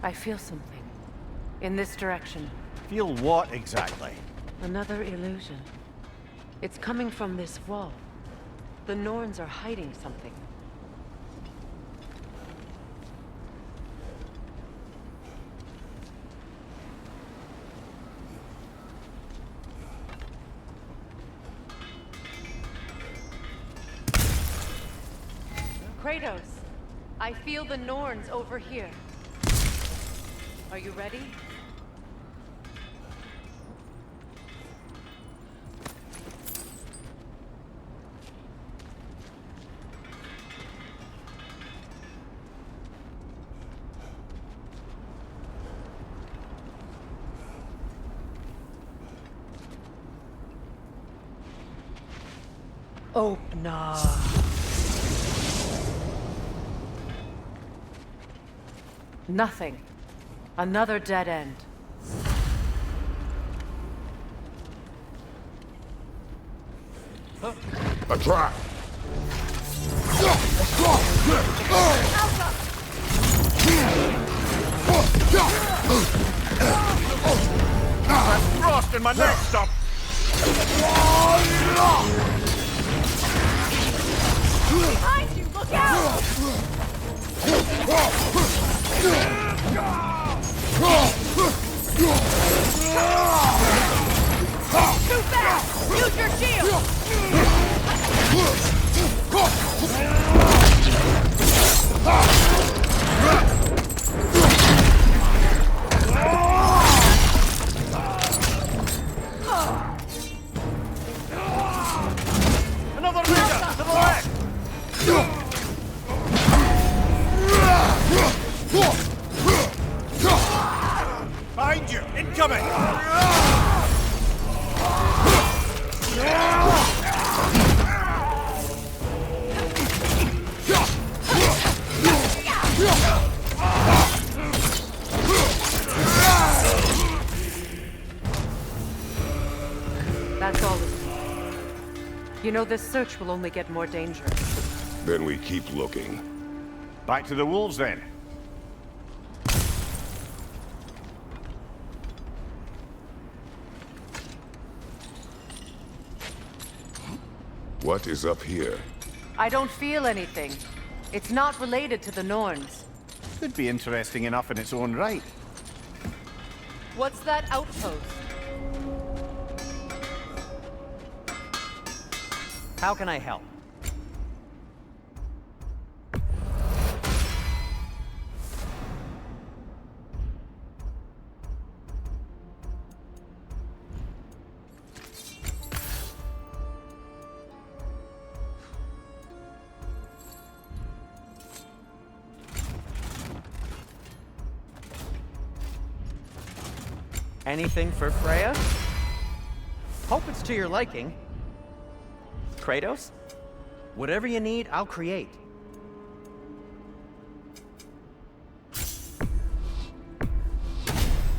I feel something. In this direction. Feel what exactly? Another illusion. It's coming from this wall. The Norns are hiding something. Kratos, I feel the Norns over here. Are you ready? Oh, no. Nothing. Another dead end. A trap! I'm frost in my neck stump! Behind you! Look out! Too fast! Use your shield! Another leader to the left! Behind you! Incoming! That's all. You know, this search will only get more dangerous. Then we keep looking. Back to the wolves then. What is up here? I don't feel anything. It's not related to the Norns. Could be interesting enough in its own right. What's that outpost? How can I help? Anything for Freya? Hope it's to your liking. Kratos? Whatever you need, I'll create.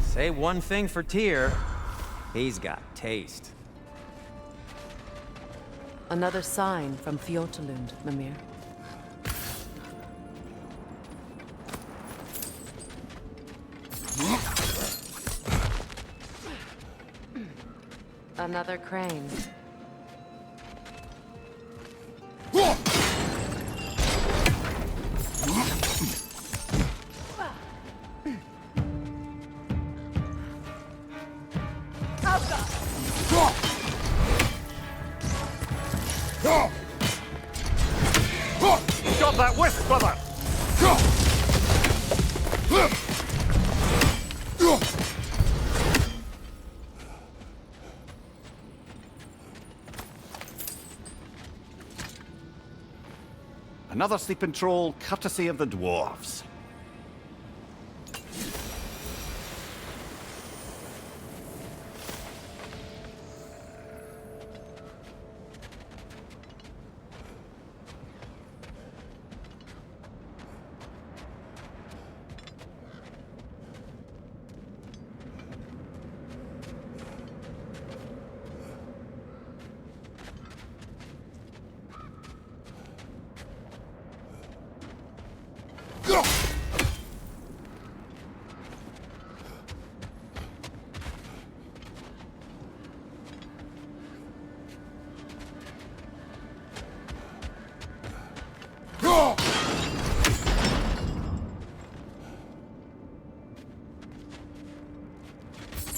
Say one thing for Tyr, he's got taste. Another sign from Fjotalund, Mimir. Another crane. Got that whiff, brother! Another sleeping troll, courtesy of the dwarves.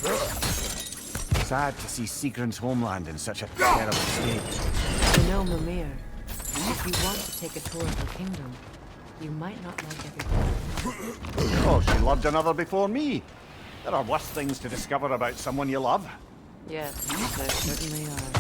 Sad to see Sigrun's homeland in such a terrible state. You know, Mimir, if you want to take a tour of the kingdom, you might not like everything. Oh, she loved another before me. There are worse things to discover about someone you love. Yes, there certainly are.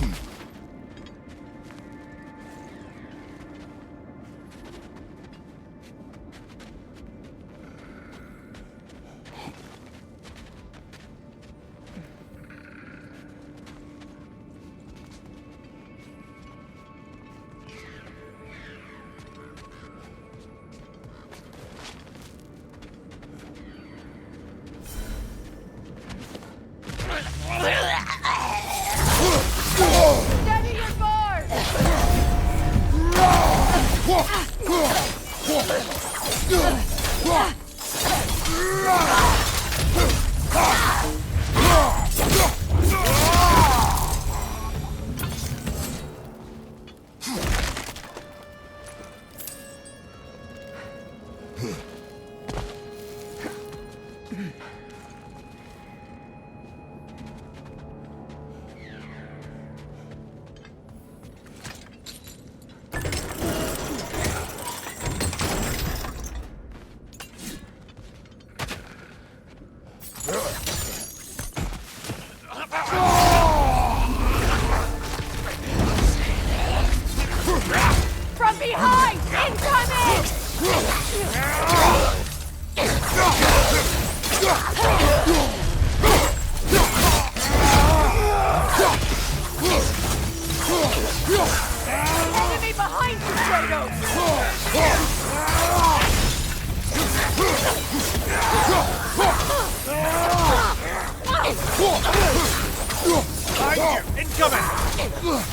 Steady your guard! From behind! Incoming! Enemy behind you, Kratos! Incoming! Good!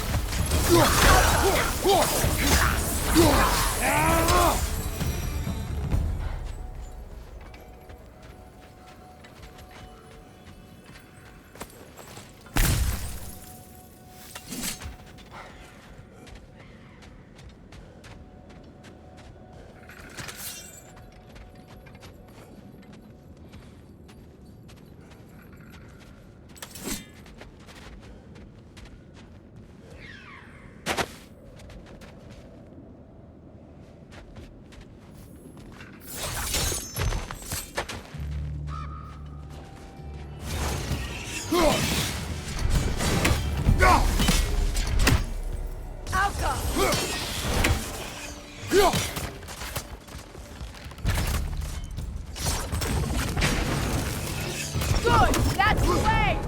That's the way!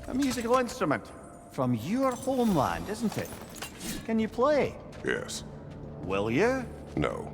A musical instrument. From your homeland, isn't it? Can you play? Yes. Will you? No.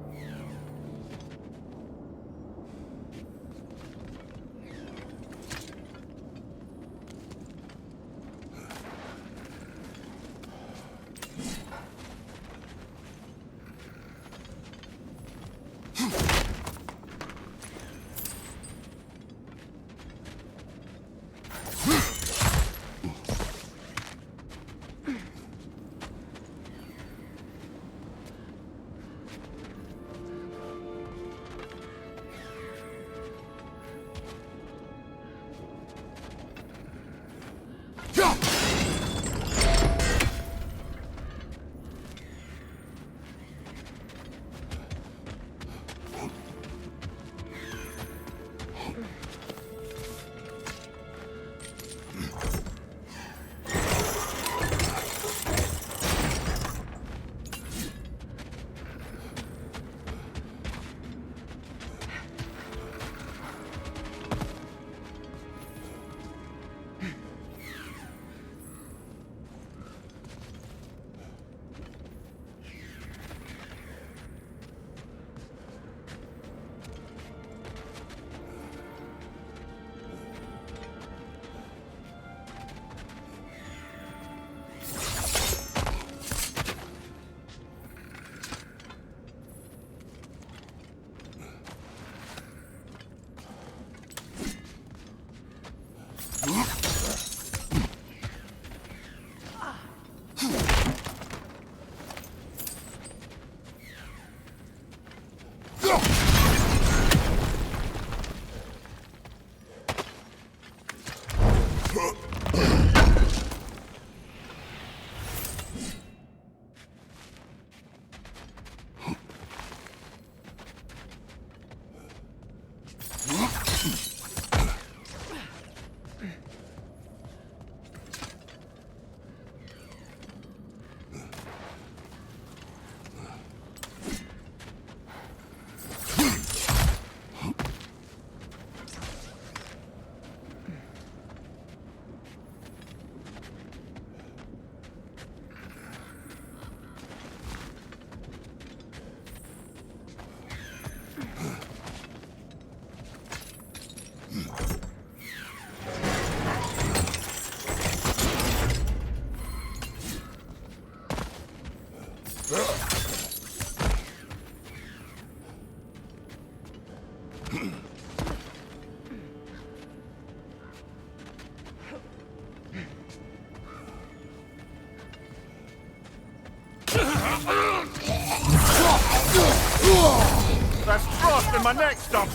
There's frost in my neck stump!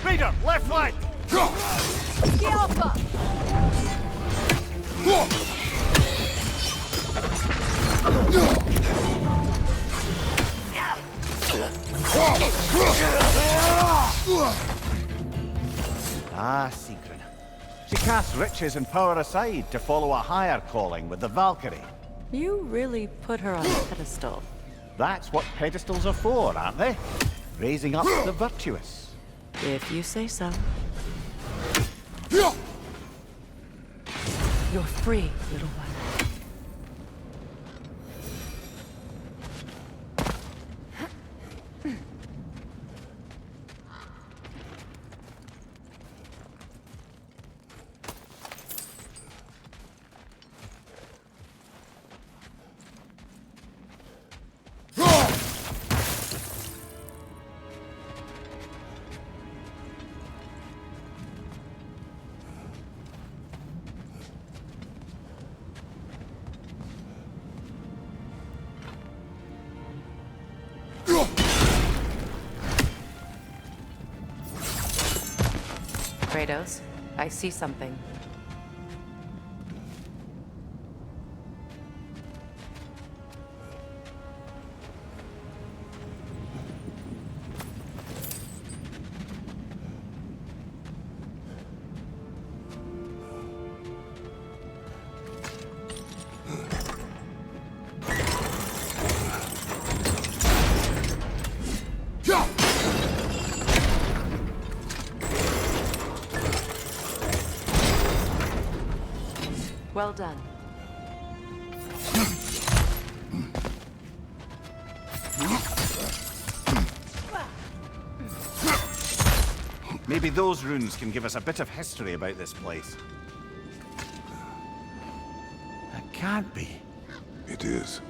Vader, left flank! The Alpha! Ah, Sigrun. She casts riches and power aside to follow a higher calling with the Valkyrie. You really put her on a pedestal. That's what pedestals are for, aren't they? Raising up the virtuous. If you say so. You're free, little one. Kratos, I see something. Well done. Maybe those runes can give us a bit of history about this place. That can't be. It is.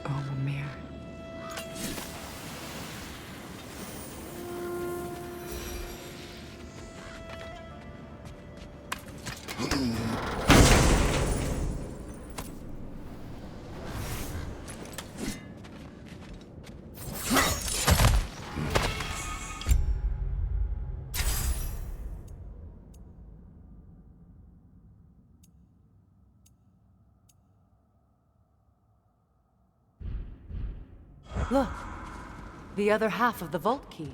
Oh, Mimir. Look, the other half of the vault key.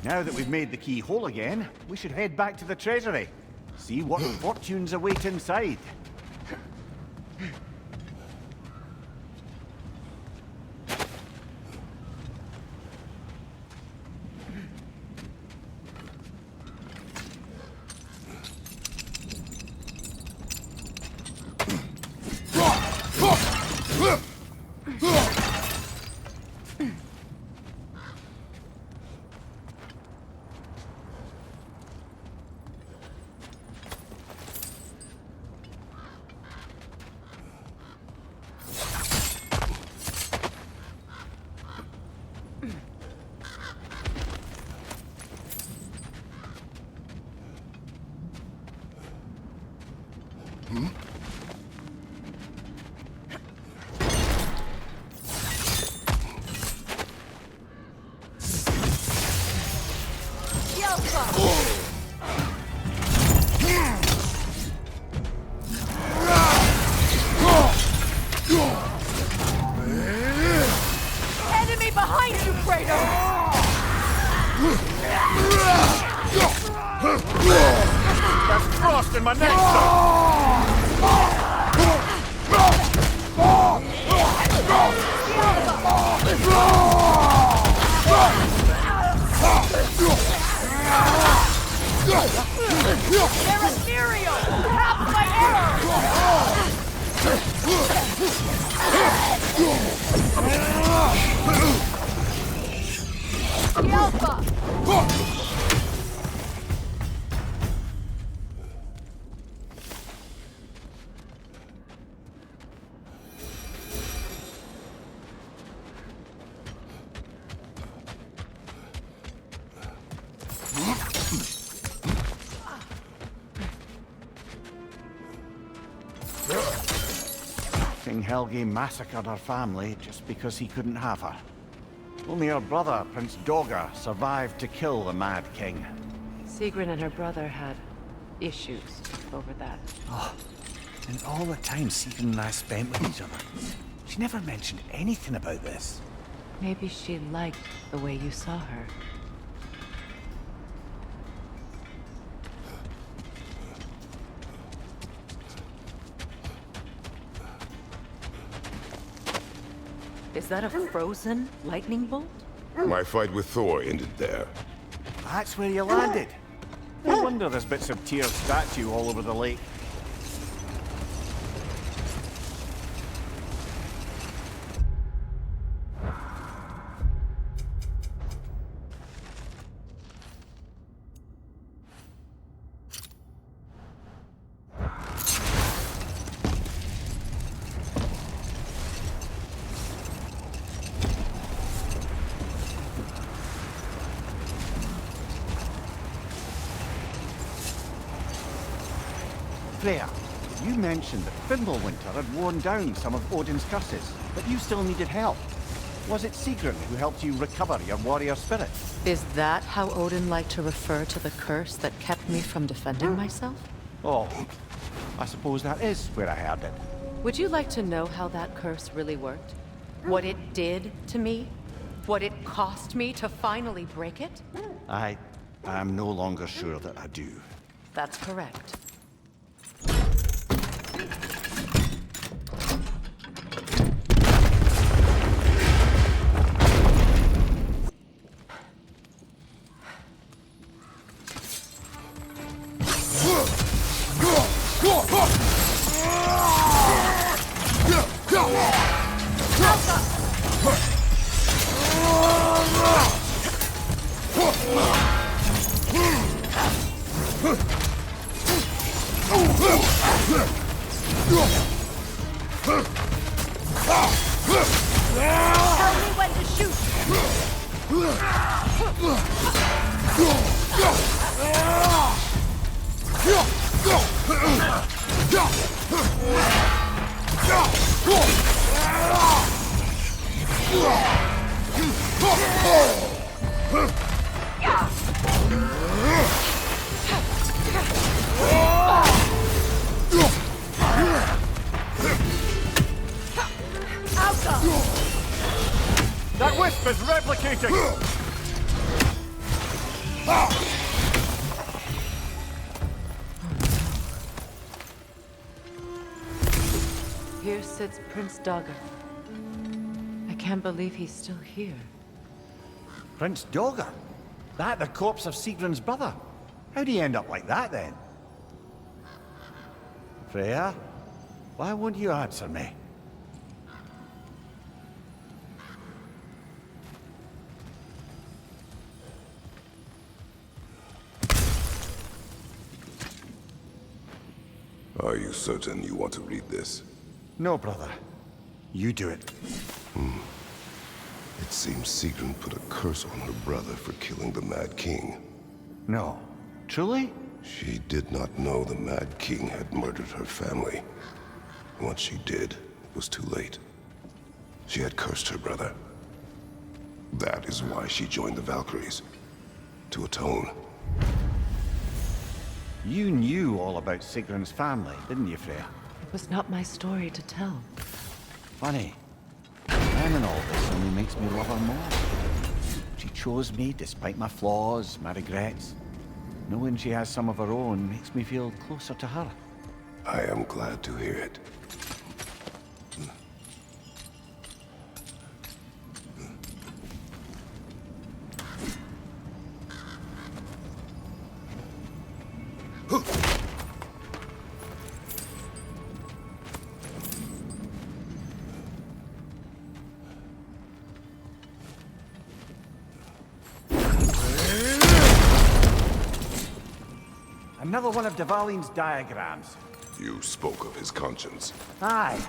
Now that we've made the key whole again, we should head back to the treasury. See what fortunes await inside. Enemy behind you, Kratos! There's frost in my neck stump! They're ethereal! Half my arrow! King Helge massacred her family just because he couldn't have her. Only her brother, Prince Dogger, survived to kill the Mad King. Sigrun and her brother had issues over that. Oh, and all the time Sigrun and I spent with each other. She never mentioned anything about this. Maybe she liked the way you saw her. Is that a frozen lightning bolt? My fight with Thor ended there. That's where you landed. No wonder there's bits of Tyr's statue all over the lake. Freya, you mentioned that Fimbulwinter had worn down some of Odin's curses, but you still needed help. Was it Sigrun who helped you recover your warrior spirit? Is that how Odin liked to refer to the curse that kept me from defending myself? Oh, I suppose that is where I heard it. Would you like to know how that curse really worked? What it did to me? What it cost me to finally break it? I am no longer sure that I do. That's correct. Tell me when to shoot. That wisp is replicating! Here sits Prince Dogger. I can't believe he's still here. Prince Dogger? That the corpse of Sigrun's brother? How'd he end up like that then? Freya? Why won't you answer me? Are you certain you want to read this? No, brother. You do it. It seems Sigrun put a curse on her brother for killing the Mad King. No. Truly? She did not know the Mad King had murdered her family. Once she did, it was too late. She had cursed her brother. That is why she joined the Valkyries. To atone. You knew all about Sigrun's family, didn't you, Freya? It was not my story to tell. Funny. Them and all this only makes me love her more. She chose me despite my flaws, my regrets. Knowing she has some of her own makes me feel closer to her. I am glad to hear it. Another one of Dvalin's diagrams. You spoke of his conscience. Aye.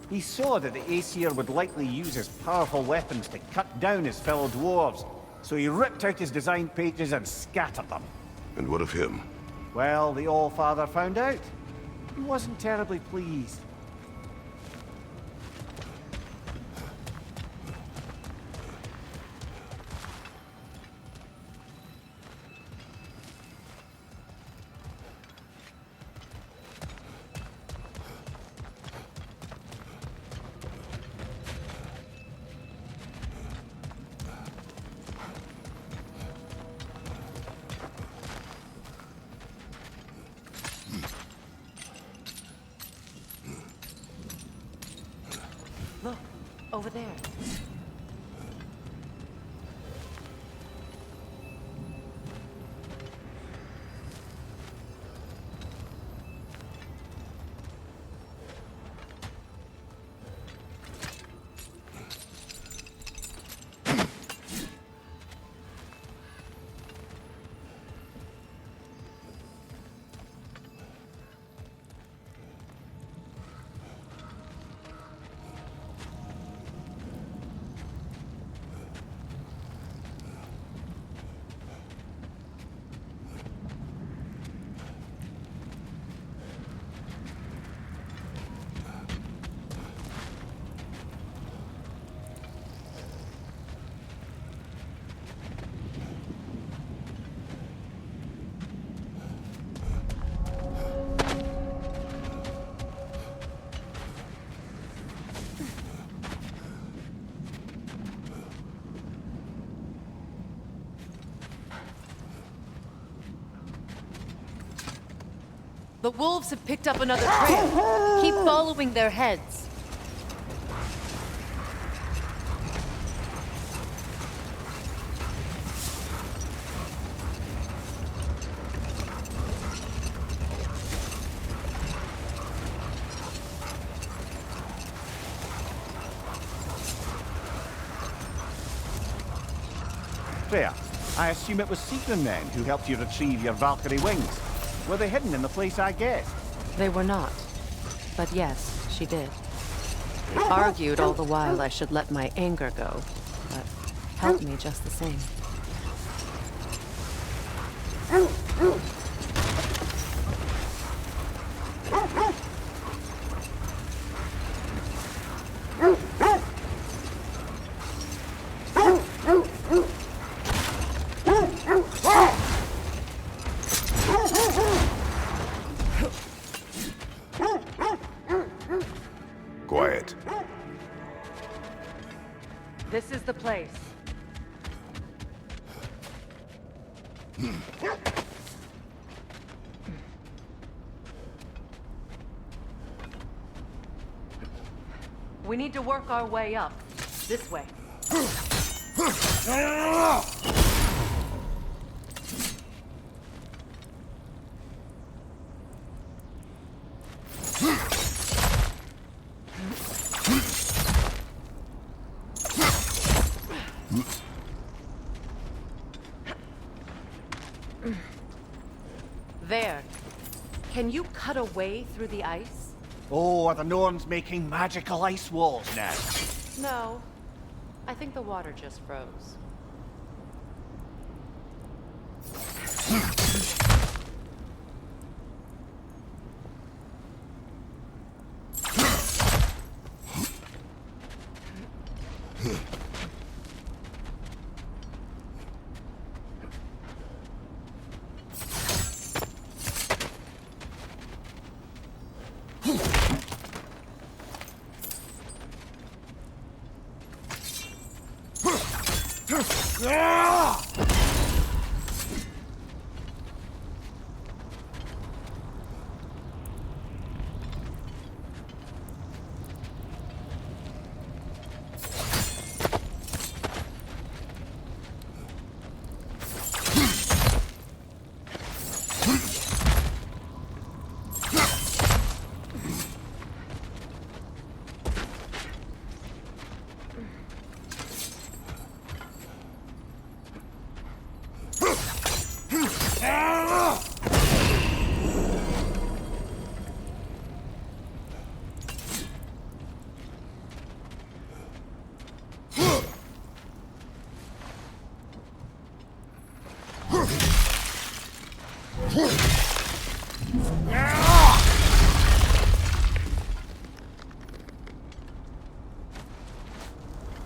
He saw that the Aesir would likely use his powerful weapons to cut down his fellow dwarves, so he ripped out his design pages and scattered them. And what of him? Well, the All-Father found out. He wasn't terribly pleased. Over there. The wolves have picked up another trail. Keep following their heads. Freya, I assume it was Sigrun then who helped you retrieve your Valkyrie wings. Were they hidden in the place I guessed? They were not. But yes, she did. Argued all the while I should let my anger go, but helped me just the same. Quiet. This is the place. We need to work our way up. This way. There. Can you cut a way through the ice? Oh, are the Norns making magical ice walls now? No. I think the water just froze.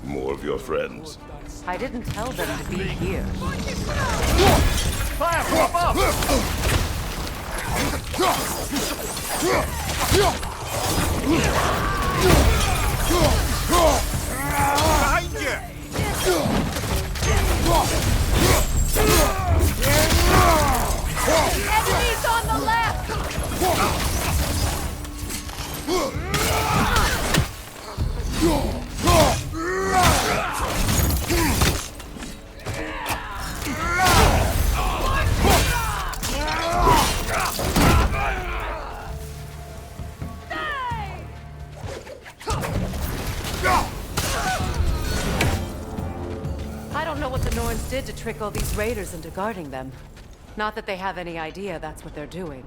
More of your friends. I didn't tell them to be here. Fire! Pop up! Behind you! Enemies on the left! the Norns did to trick all these raiders into guarding them. Not that they have any idea that's what they're doing.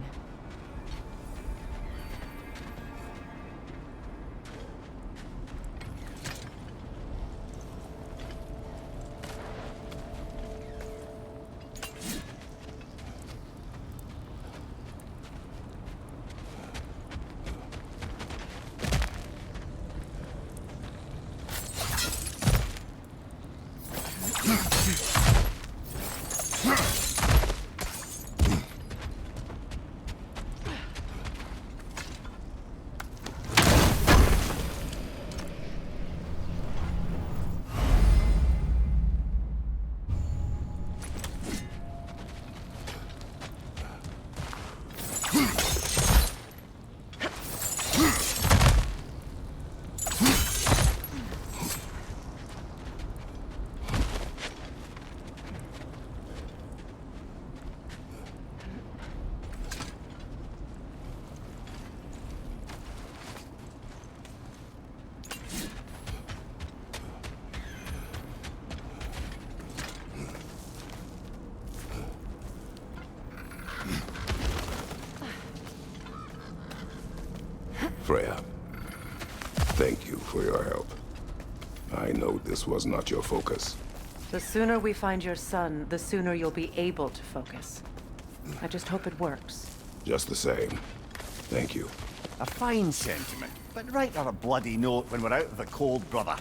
Freya, thank you for your help. I know this was not your focus. The sooner we find your son, the sooner you'll be able to focus. I just hope it works. Just the same, thank you. A fine sentiment, but write her a bloody note when we're out of the cold, brother.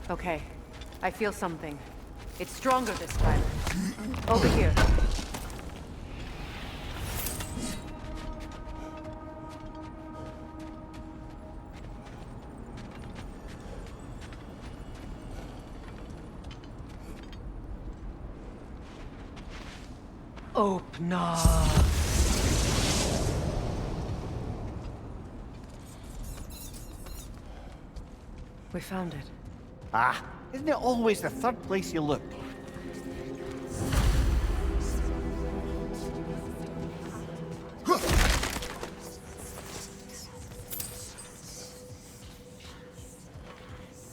Okay, I feel something. It's stronger this time. Over here. Open up. We found it. Ah, isn't it always the third place you look?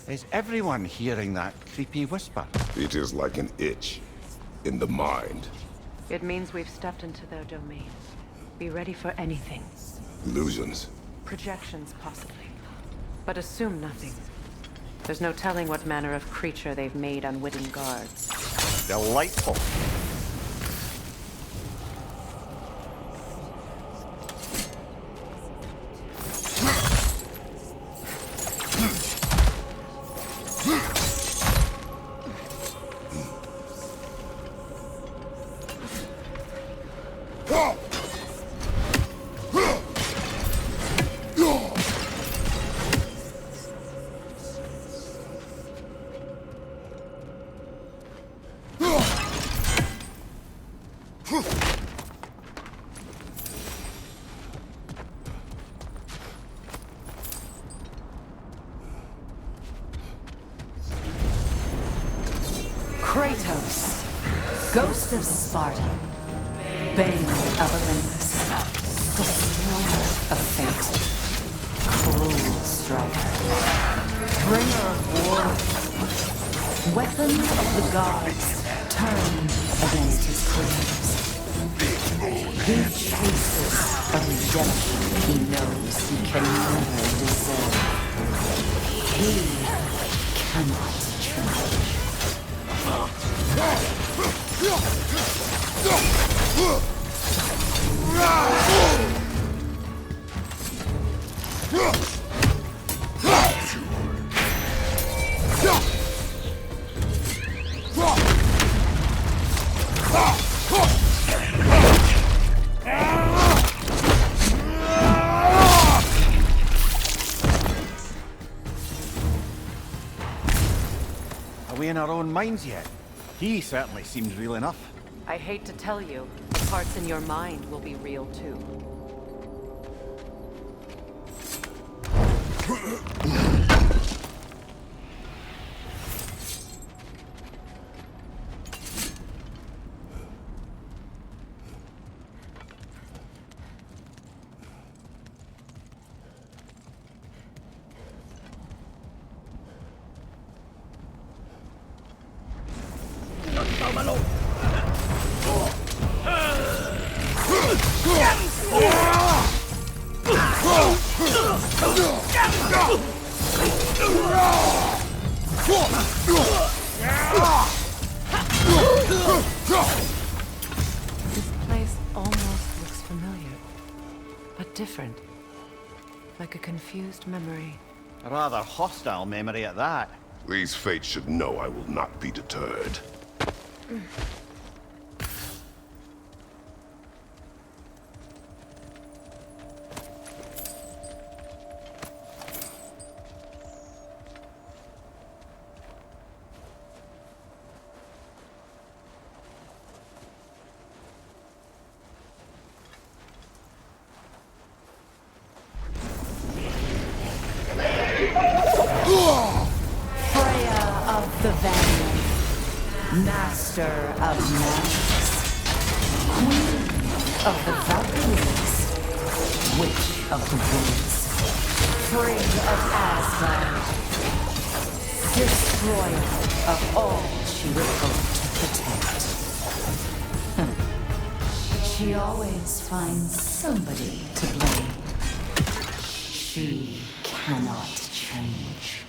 Is everyone hearing that creepy whisper? It is like an itch in the mind. It means we've stepped into their domain. Be ready for anything. Illusions. Projections, possibly. But assume nothing. There's no telling what manner of creature they've made unwitting guards. Delightful. Kratos, Ghost of Sparta, Bane of Olympus, Destroyer of Fate, Cruel Striker, Bringer of War, Weapon of the Gods, turned against his creators. He chases a redemption he knows he can never deserve. He cannot change. Are we in our own minds yet? He certainly seems real enough. I hate to tell you, the parts in your mind will be real too. This place almost looks familiar, but different. Like a confused memory. A rather hostile memory at that. These fates should know I will not be deterred. The Vanguard, Master of Magics, Queen of the Valkyries, Witch of the Woods, Frigg of Asgard, Destroyer of all she would hope to protect. She always finds somebody to blame. She cannot change.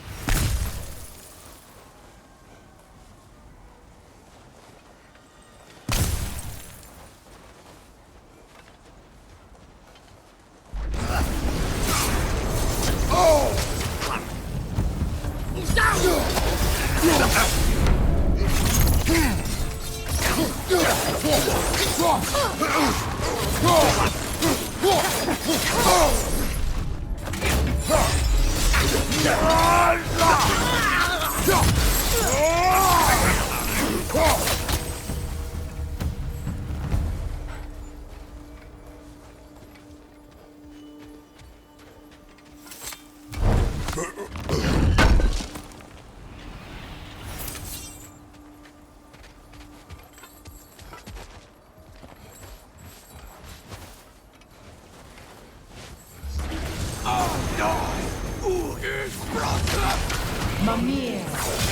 Mimir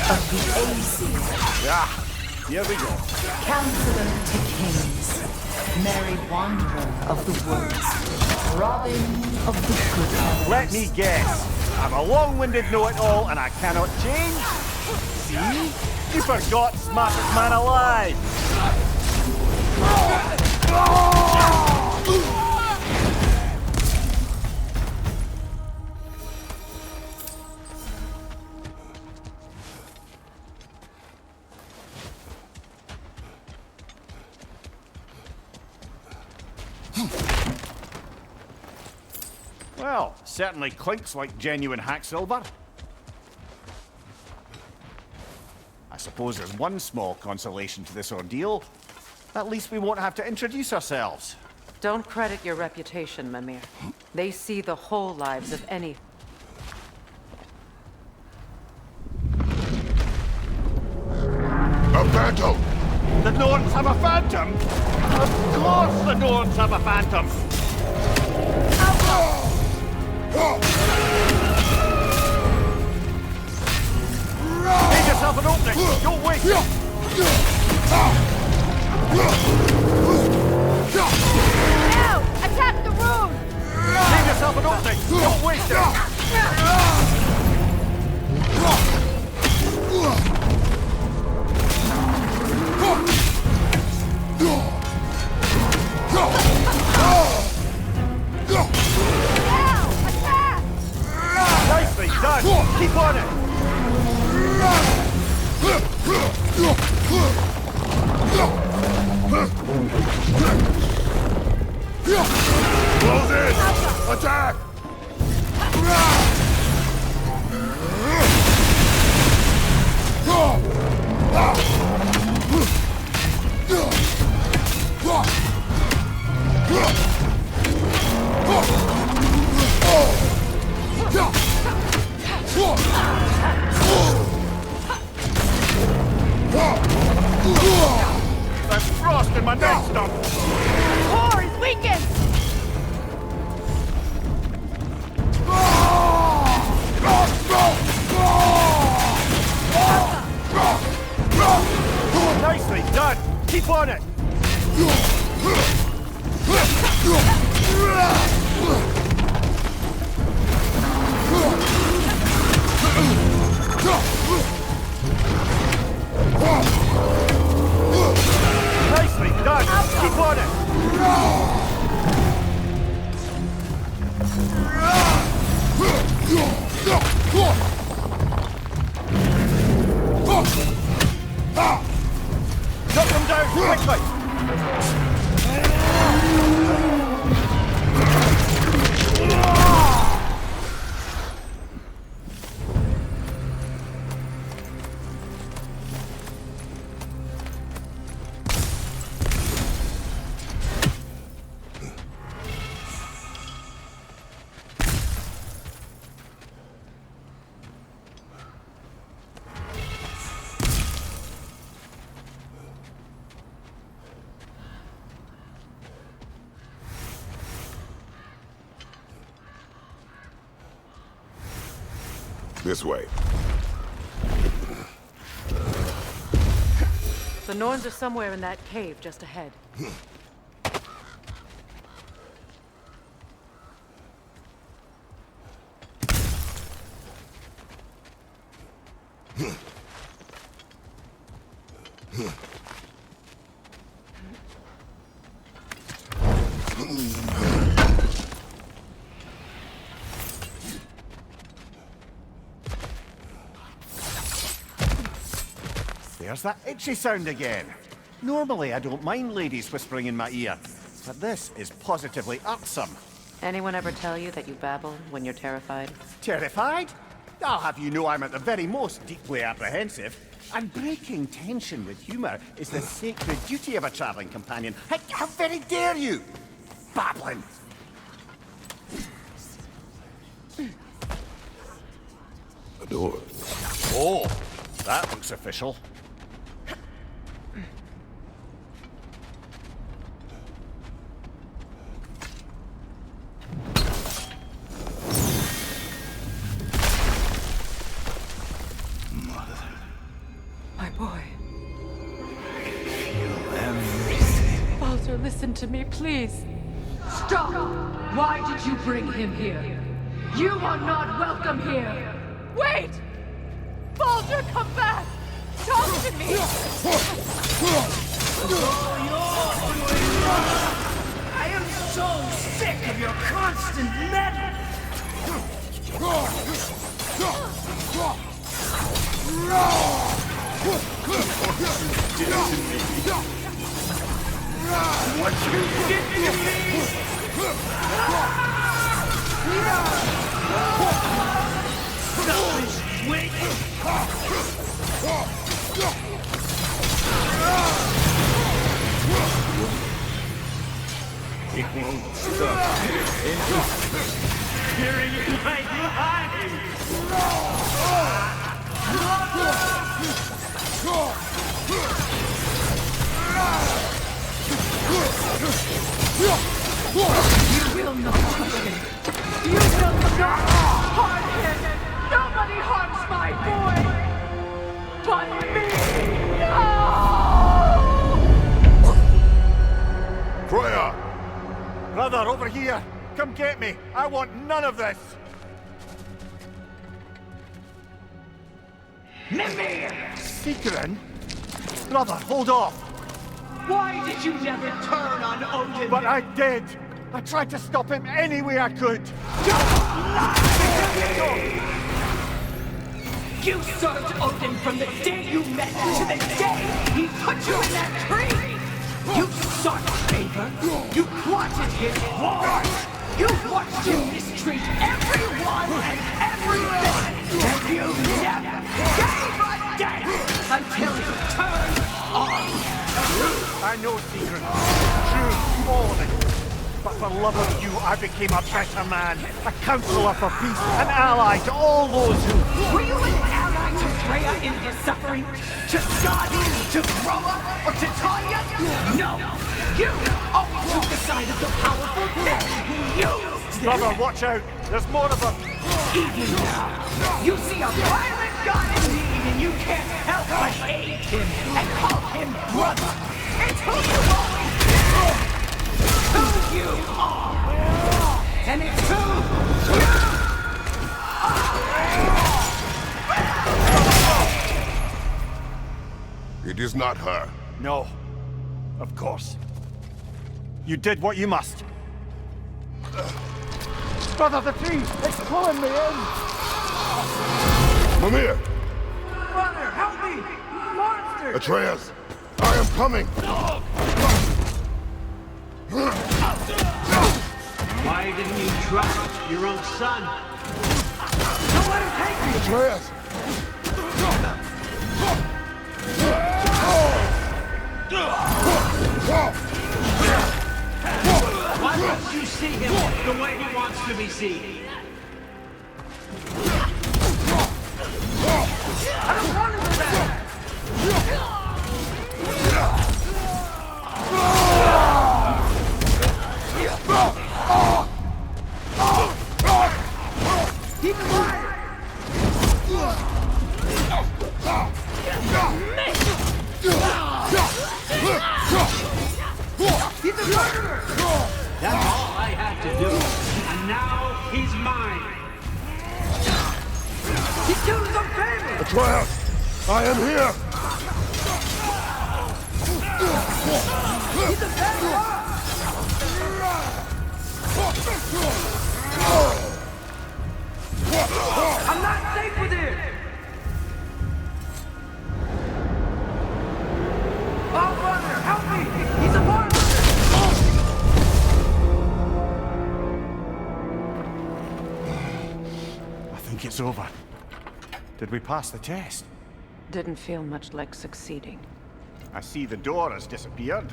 of the ASUS. Yeah, here we go. Counselor to Kings. Merry Wanderer of the Woods. Robin of the Good Heavens. Let me guess. I'm a long-winded know-it-all and I cannot change? See? You forgot smartest man alive! Well, certainly clinks like genuine hack silver. I suppose there's one small consolation to this ordeal. At least we won't have to introduce ourselves. Don't credit your reputation, Mimir. They see the whole lives of any... A phantom! The Norns have a phantom? Of course the Norns have a phantom! Make yourself an opening! Don't waste it! Now! Attack the room! Make yourself an opening! Don't waste it! Now! Attack! done! Keep on it! Close in! Attack! There's frost in my neck stump! Core is weakened! Nicely done! Keep on it! Nicely done! Keep on it! Knock them down quickly! This way. The Norns are somewhere in that cave just ahead. There's that itchy sound again. Normally I don't mind ladies whispering in my ear, but this is positively irksome. Anyone ever tell you that you babble when you're terrified? Terrified? I'll have you know I'm at the very most deeply apprehensive. And breaking tension with humour is the sacred duty of a travelling companion. How very dare you! Babbling! A door. Oh, that looks official. My boy. Feel everything. Baldur, listen to me, please. Stop! Why did you bring him here? You are not welcome here! Wait! Baldur, come back! Talk to me! I am so sick of your constant meddling. What you did to me! Selfish wait! It won't stop. Hearing it right behind you! You will not touch him! You will not harm him! Nobody harms my boy! But me! No! Freya! Brother, over here! Come get me! I want none of this! Mimir! Secret? Brother, hold off! Why did you never turn on Odin? But I did! I tried to stop him any way I could! Don't lie! served Odin from the day you met to the day he put you in that tree! You sought favor, you wanted his war! You watched him mistreat everyone and everything! And you never gave a damn until he turned on you! I know secret. True, all of it. But for love of you, I became a better man, a counselor for peace, an ally to all those who... Were you an ally to Freya in her suffering? To Skadi? To Groa? Or to Tanya? No! You always took the side of the powerful men who used them! Brother, watch out! There's more of them! Even now, you see a violent god in need and you can't help but hate him and call him brother! It's who you always been! Who you are! And it's who you are! It is not her. No. Of course. You did what you must. Brother, the tree! It's pulling me in! Mimir! Brother, help me! Monster! Atreus! I am coming! Why didn't you trust your own son? Don't let him take me! Atreus! Why don't you see him the way he wants to be seen? I don't want to do that! Keep it quiet! He's a murderer! That's all I had to do. And now he's mine. He killed his own family! Atreus! I am here! He's a bad guy! I'm not safe with him! Oh, brother, help me! He's a monster! I think it's over. Did we pass the test? Didn't feel much like succeeding. I see the door has disappeared.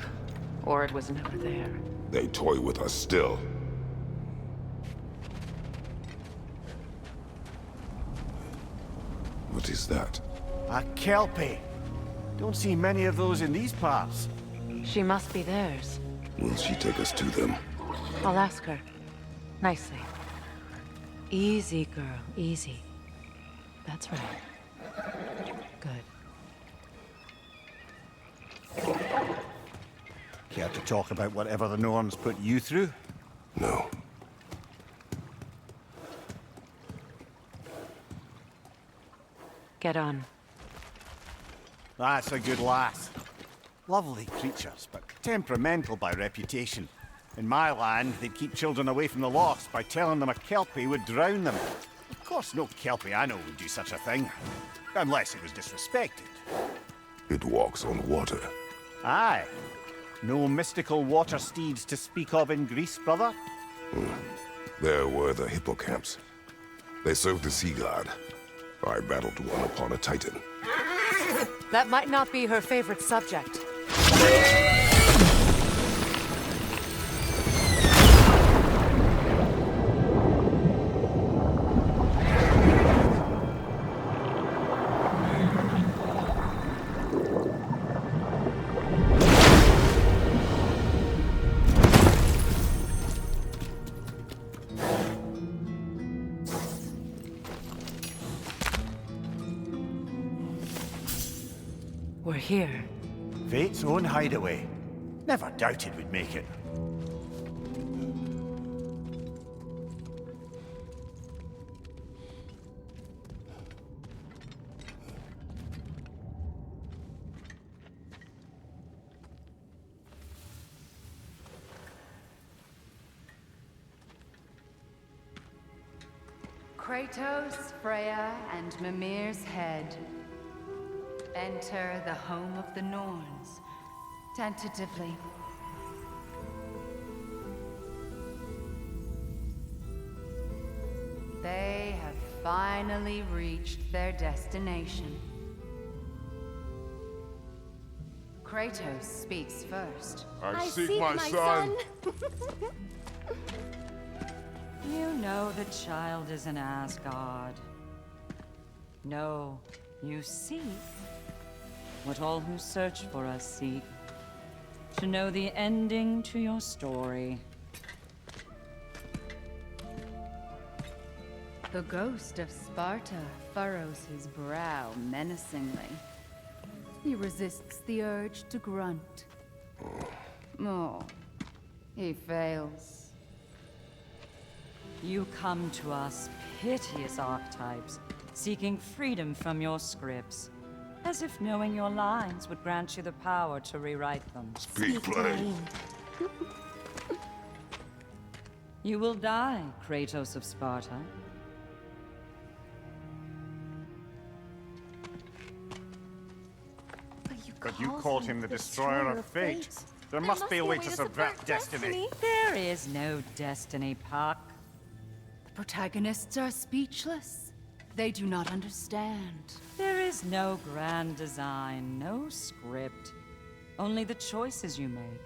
Or it was never there. They toy with us still. What is that? A Kelpie. Don't see many of those in these parts. She must be theirs. Will she take us to them? I'll ask her. Nicely. Easy, girl. Easy. That's right. Good. Care to talk about whatever the Norns put you through? No. Get on. That's a good lass. Lovely creatures, but temperamental by reputation. In my land, they'd keep children away from the lost by telling them a Kelpie would drown them. Of course, no Kelpie I know would do such a thing. Unless it was disrespected. It walks on water. Aye. No mystical water steeds to speak of in Greece, brother? There were the hippocamps. They served the sea god. I battled one upon a titan. That might not be her favorite subject. We're here. Fate's own hideaway. Never doubted we'd make it. Kratos, Freya, and Mimir's head. Enter the home of the Norns, tentatively. They have finally reached their destination. Kratos speaks first. I seek my son. You know the child is in Asgard. No, you seek what all who search for us seek. To know the ending to your story. The ghost of Sparta furrows his brow menacingly. He resists the urge to grunt. Oh, he fails. You come to us, piteous archetypes, seeking freedom from your scripts, as if knowing your lines would grant you the power to rewrite them. Speak plain. You will die, Kratos of Sparta. But you called him the destroyer of fate. There must be a way to subvert destiny. There is no destiny, Puck. The protagonists are speechless. They do not understand. There is no grand design, no script. Only the choices you make.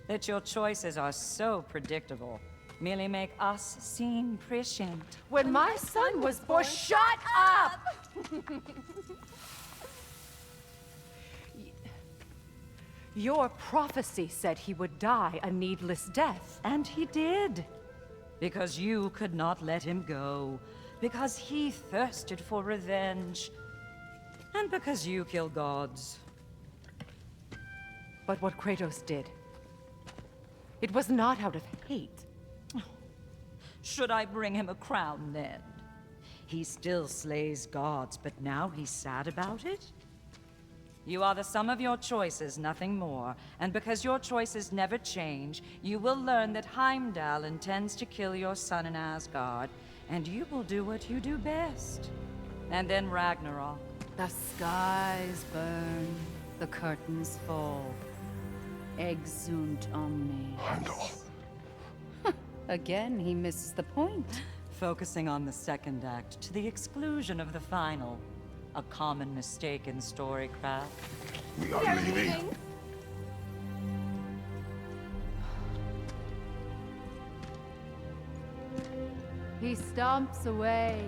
That your choices are so predictable, merely make us seem prescient. When my son was born, shut up! Your prophecy said he would die a needless death. And he did. Because you could not let him go. Because he thirsted for revenge. And because you kill gods. But what Kratos did, it was not out of hate. Should I bring him a crown then? He still slays gods, but now he's sad about it? You are the sum of your choices, nothing more. And because your choices never change, you will learn that Heimdall intends to kill your son in Asgard, and you will do what you do best. And then Ragnarok. The skies burn, the curtains fall. Exunt omnes. Heimdall. Again, he misses the point. Focusing on the second act to the exclusion of the final. A common mistake in storycraft. We are leaving. He stomps away,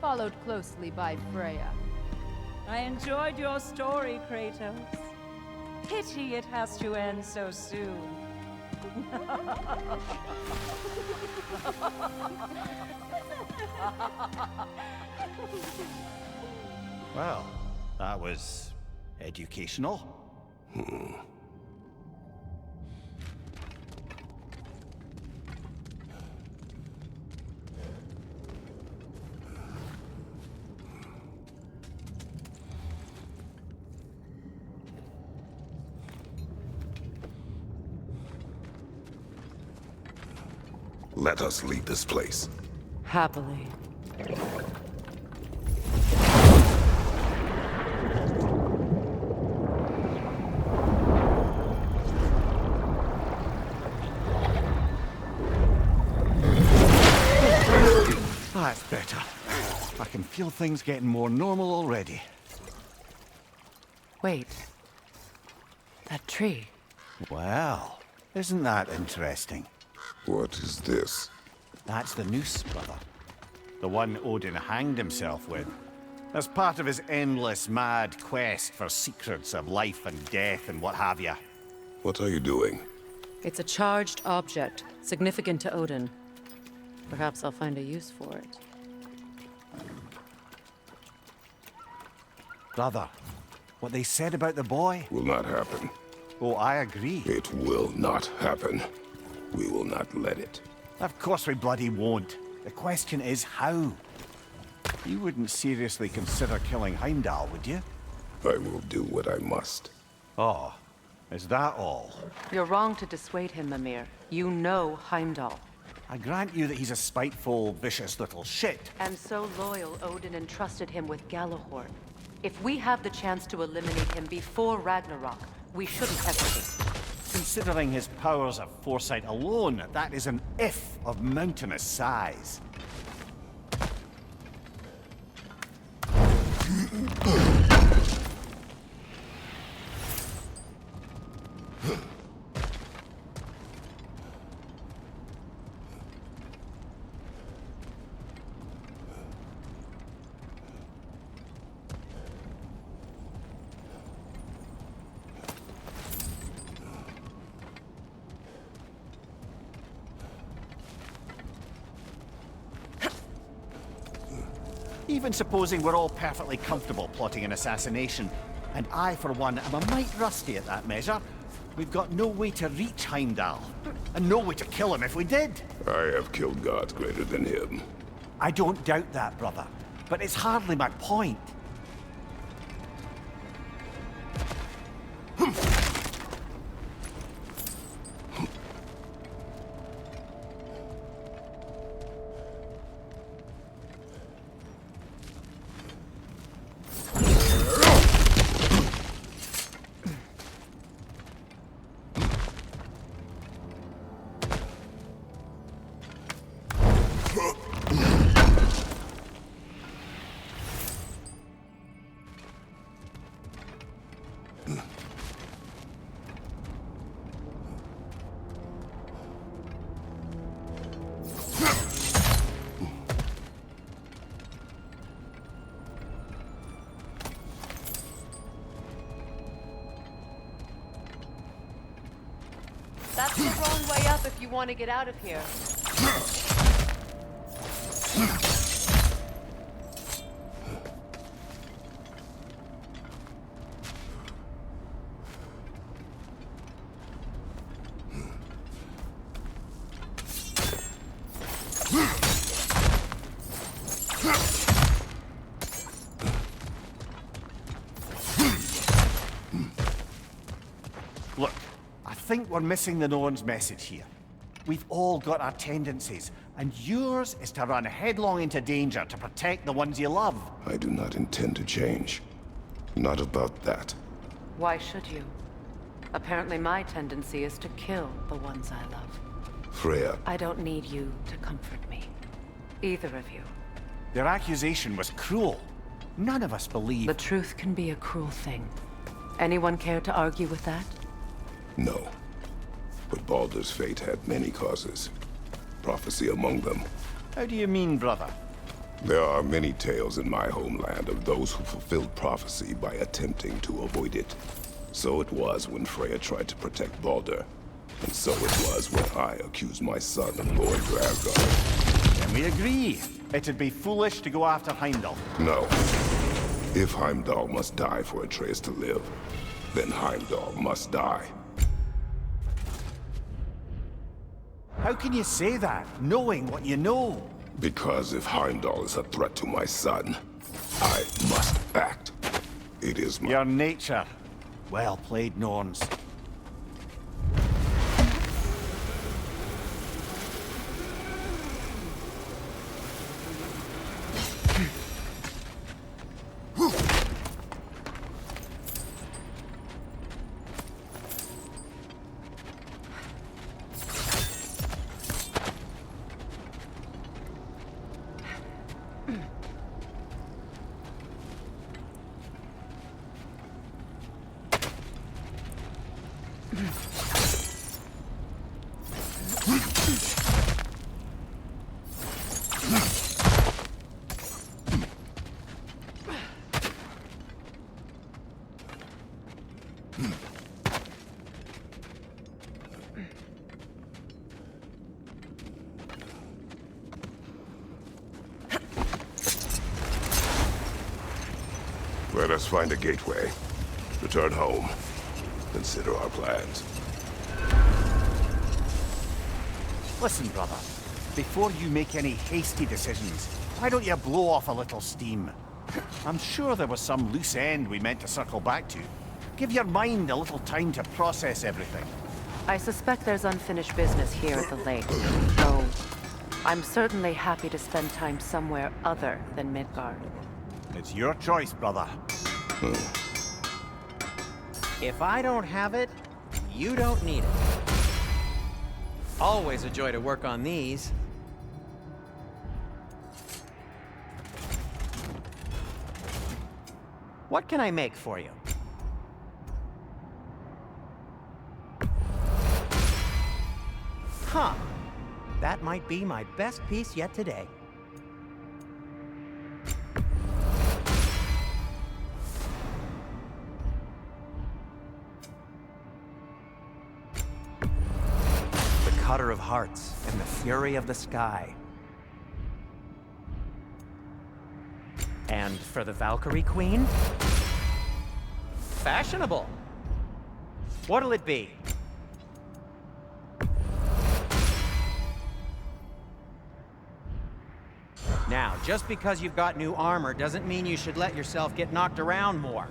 followed closely by Freya. I enjoyed your story, Kratos. Pity it has to end so soon. Well, that was educational. Let us leave this place. Happily. That's better. I can feel things getting more normal already. Wait. That tree. Well, isn't that interesting? What is this? That's the noose, brother. The one Odin hanged himself with. As part of his endless, mad quest for secrets of life and death and what have you. What are you doing? It's a charged object, significant to Odin. Perhaps I'll find a use for it. Brother, what they said about the boy? Will not happen. Oh, I agree. It will not happen. We will not let it. Of course we bloody won't. The question is how? You wouldn't seriously consider killing Heimdall, would you? I will do what I must. Oh, is that all? You're wrong to dissuade him, Mimir. You know Heimdall. I grant you that he's a spiteful, vicious little shit. And so loyal, Odin entrusted him with Galahorn. If we have the chance to eliminate him before Ragnarok, we shouldn't hesitate. Considering his powers of foresight alone, that is an if of mountainous size. Even supposing we're all perfectly comfortable plotting an assassination, and I, for one, am a mite rusty at that measure, we've got no way to reach Heimdall, and no way to kill him if we did. I have killed gods greater than him. I don't doubt that, brother, but it's hardly my point. That's the wrong way up if you want to get out of here. Look, I think we're missing the Norn's message here. We've all got our tendencies, and yours is to run headlong into danger to protect the ones you love. I do not intend to change. Not about that. Why should you? Apparently my tendency is to kill the ones I love. Freya. I don't need you to comfort me. Either of you. Their accusation was cruel. None of us believe... The truth can be a cruel thing. Anyone care to argue with that? No. But Baldur's fate had many causes. Prophecy among them. How do you mean, brother? There are many tales in my homeland of those who fulfilled prophecy by attempting to avoid it. So it was when Freya tried to protect Baldur. And so it was when I accused my son of Lord Graveguard. Then we agree. It'd be foolish to go after Heimdall. No. If Heimdall must die for Atreus to live, then Heimdall must die. How can you say that, knowing what you know? Because if Heimdall is a threat to my son, I must act. It is my... Your nature. Well played, Norns. Let us find a gateway. Return home. Consider our plans. Listen, brother. Before you make any hasty decisions, why don't you blow off a little steam? I'm sure there was some loose end we meant to circle back to. Give your mind a little time to process everything. I suspect there's unfinished business here at the lake, though I'm certainly happy to spend time somewhere other than Midgard. It's your choice, brother. If I don't have it, you don't need it. Always a joy to work on these. What can I make for you? Huh. That might be my best piece yet today. The Cutter of Hearts and the Fury of the Sky. And for the Valkyrie Queen? Fashionable. What'll it be? Now, just because you've got new armor doesn't mean you should let yourself get knocked around more.